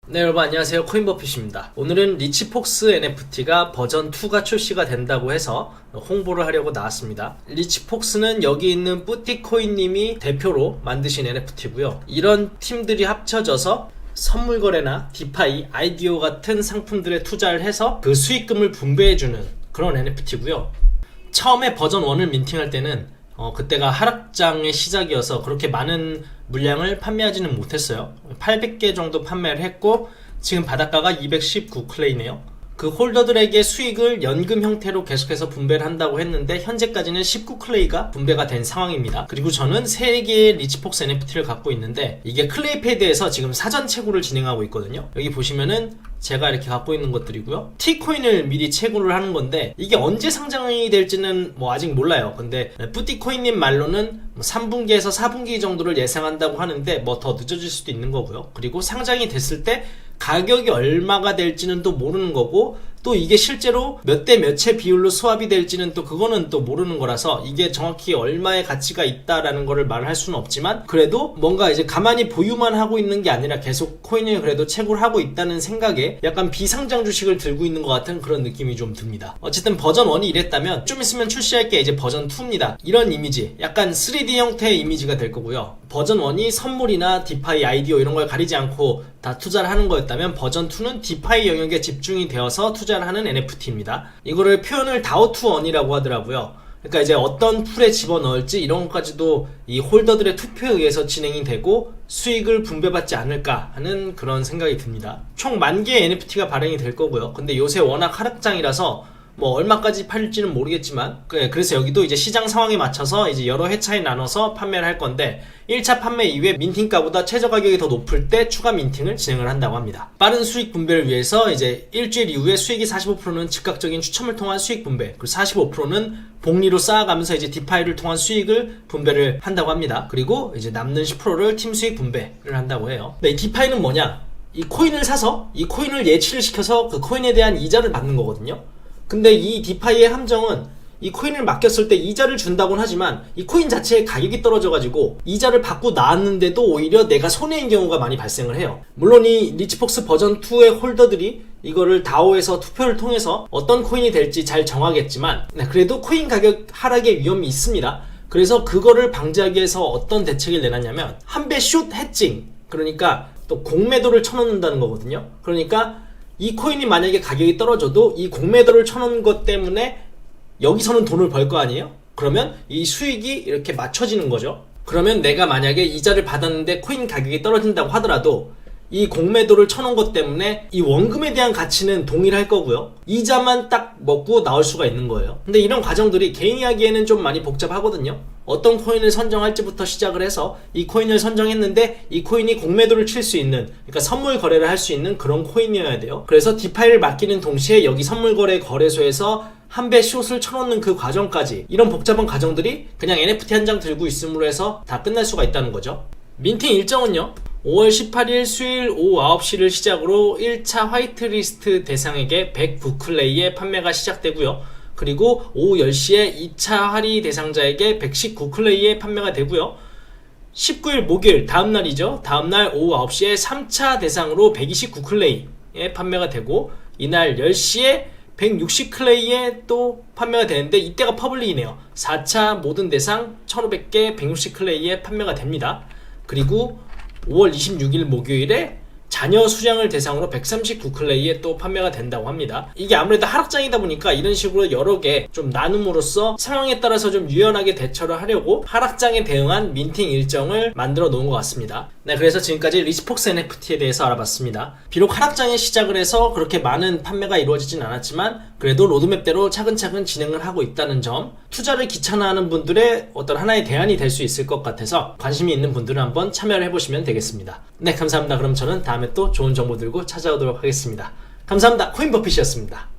네, 여러분 안녕하세요. 코인버핏입니다. 오늘은 리치폭스 NFT가 버전 2가 출시가 된다고 해서 홍보를 하려고 나왔습니다. 리치폭스는 여기 있는 뿌띠코인님이 대표로 만드신 NFT고요. 이런 팀들이 합쳐져서 선물 거래나 디파이, 아이디어 같은 상품들에 투자를 해서 그 수익금을 분배해주는 그런 NFT고요. 처음에 버전 1을 민팅할 때는 그때가 하락장의 시작이어서 그렇게 많은 물량을 판매하지는 못했어요. 800개 정도 판매를 했고 지금 바닷가가 219클레이네요. 그 홀더들에게 수익을 연금 형태로 계속해서 분배를 한다고 했는데 현재까지는 19클레이가 분배가 된 상황입니다. 그리고 저는 3개의 리치폭스 NFT를 갖고 있는데 이게 클레이패드에서 지금 사전 채굴을 진행하고 있거든요. 여기 보시면은 제가 이렇게 갖고 있는 것들이고요. T코인을 미리 채굴을 하는 건데 이게 언제 상장이 될지는 아직 몰라요. 근데 뿌띠코인님 말로는 3분기에서 4분기 정도를 예상한다고 하는데 더 늦어질 수도 있는 거고요. 그리고 상장이 됐을 때 가격이 얼마가 될지는 또 모르는 거고 또 이게 실제로 몇 대 몇의 비율로 수합이 될지는 또 그거는 또 모르는 거라서 이게 정확히 얼마의 가치가 있다라는 거를 말을 할 수는 없지만 그래도 뭔가 이제 가만히 보유만 하고 있는 게 아니라 계속 코인을 그래도 채굴 하고 있다는 생각에 약간 비상장 주식을 들고 있는 것 같은 그런 느낌이 좀 듭니다. 어쨌든 버전 1이 이랬다면 좀 있으면 출시할 게 이제 버전 2입니다. 이런 이미지, 약간 3D 형태의 이미지가 될 거고요. 버전 1이 선물이나 디파이, 아이디어 이런 걸 가리지 않고 다 투자를 하는 거였다면 버전 2는 디파이 영역에 집중이 되어서 투자를 하는 NFT입니다. 이거를 표현을 DAO to Earn이라고 하더라고요. 그러니까 이제 어떤 풀에 집어넣을지 이런 것까지도 이 홀더들의 투표에 의해서 진행이 되고 수익을 분배받지 않을까 하는 그런 생각이 듭니다. 총 10,000개의 NFT가 발행이 될 거고요. 근데 요새 워낙 하락장이라서 얼마까지 팔릴지는 모르겠지만 그래서 여기도 이제 시장 상황에 맞춰서 이제 여러 회차에 나눠서 판매를 할 건데 1차 판매 이후에 민팅가보다 최저 가격이 더 높을 때 추가 민팅을 진행을 한다고 합니다. 빠른 수익 분배를 위해서 이제 일주일 이후에 수익이 45%는 즉각적인 추첨을 통한 수익 분배, 그리고 45%는 복리로 쌓아가면서 이제 디파이를 통한 수익을 분배를 한다고 합니다. 그리고 이제 남는 10%를 팀 수익 분배를 한다고 해요. 이 디파이는 뭐냐? 이 코인을 사서 이 코인을 예치를 시켜서 그 코인에 대한 이자를 받는 거거든요. 근데 이 디파이의 함정은 이 코인을 맡겼을 때 이자를 준다고는 하지만 이 코인 자체의 가격이 떨어져가지고 이자를 받고 나왔는데도 오히려 내가 손해인 경우가 많이 발생을 해요. 물론 이 리치폭스 버전 2의 홀더들이 이거를 다오에서 투표를 통해서 어떤 코인이 될지 잘 정하겠지만 그래도 코인 가격 하락의 위험이 있습니다. 그래서 그거를 방지하기 위해서 어떤 대책을 내놨냐면 한 배 숏 해칭, 그러니까 또 공매도를 쳐놓는다는 거거든요. 그러니까 이 코인이 만약에 가격이 떨어져도 이 공매도를 쳐놓은 것 때문에 여기서는 돈을 벌 거 아니에요? 그러면 이 수익이 이렇게 맞춰지는 거죠. 그러면 내가 만약에 이자를 받았는데 코인 가격이 떨어진다고 하더라도 이 공매도를 쳐놓은 것 때문에 이 원금에 대한 가치는 동일할 거고요. 이자만 딱 먹고 나올 수가 있는 거예요. 근데 이런 과정들이 개인이 하기에는 좀 많이 복잡하거든요. 어떤 코인을 선정할지부터 시작을 해서 이 코인을 선정했는데 이 코인이 공매도를 칠 수 있는, 그러니까 선물 거래를 할 수 있는 그런 코인이어야 돼요. 그래서 디파이를 맡기는 동시에 여기 선물 거래 거래소에서 한 배 숏을 쳐놓는 그 과정까지, 이런 복잡한 과정들이 그냥 NFT 한 장 들고 있음으로 해서 다 끝날 수가 있다는 거죠. 민팅 일정은요, 5월 18일 수요일 오후 9시를 시작으로 1차 화이트리스트 대상에게 109클레이의 판매가 시작되고요. 그리고 오후 10시에 2차 할인 대상자에게 119클레이의 판매가 되고요. 19일 목요일 다음날이죠. 다음날 오후 9시에 3차 대상으로 129클레이의 판매가 되고 이날 10시에 160클레이에 또 판매가 되는데 이때가 퍼블릭이네요. 4차 모든 대상 1500개 160클레이에 판매가 됩니다. 그리고 5월 26일 목요일에 자녀 수량을 대상으로 139클레이에 또 판매가 된다고 합니다. 이게 아무래도 하락장이다 보니까 이런 식으로 여러 개 좀 나눔으로써 상황에 따라서 좀 유연하게 대처를 하려고 하락장에 대응한 민팅 일정을 만들어 놓은 것 같습니다. 그래서 지금까지 리치폭스 NFT에 대해서 알아봤습니다. 비록 하락장에 시작을 해서 그렇게 많은 판매가 이루어지진 않았지만 그래도 로드맵대로 차근차근 진행을 하고 있다는 점, 투자를 귀찮아하는 분들의 어떤 하나의 대안이 될 수 있을 것 같아서 관심이 있는 분들은 한번 참여를 해보시면 되겠습니다. 감사합니다. 그럼 저는 다음에 또 좋은 정보 들고 찾아오도록 하겠습니다. 감사합니다. 코인버핏이었습니다.